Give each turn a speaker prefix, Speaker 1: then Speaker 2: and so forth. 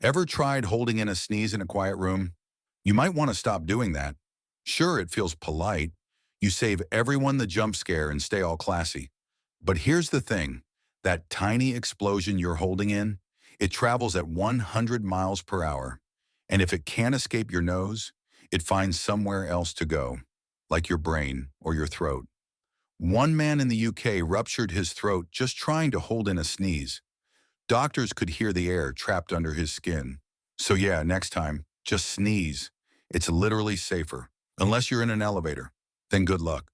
Speaker 1: Ever tried holding in a sneeze in a quiet room? You might want to stop doing that. Sure, it feels polite. You save everyone the jump scare and stay all classy. But here's the thing. That tiny explosion you're holding in, it travels at 100 miles per hour. And if it can't escape your nose, it finds somewhere else to go, like your brain or your throat. One man in the UK ruptured his throat just trying to hold in a sneeze. Doctors could hear the air trapped under his skin. So yeah, next time, just sneeze. It's literally safer. Unless you're in an elevator, then good luck.